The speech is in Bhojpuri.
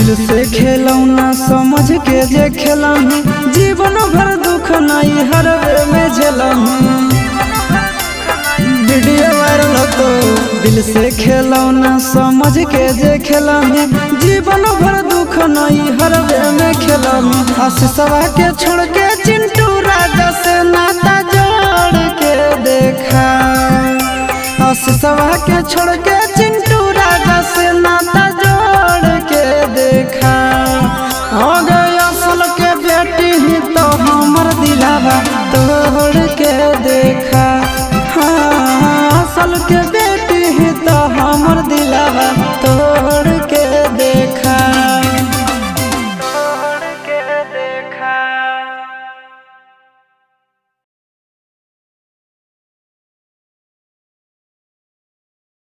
दिल से खेलौना समझ के जे खेलही, जीवन भर दुख नहीं हरवे में झेलही। वीडियो वायरल हो तो दिल से खेलौना समझ के जे खेलही, जीवन भर दुख नहीं हरवे में खेलही। आशीषवा के छोड़ के चिंटू राजा से नाता जोड़ के देखा, आशीषवा के छोड़ के चिंटू राजा से नाता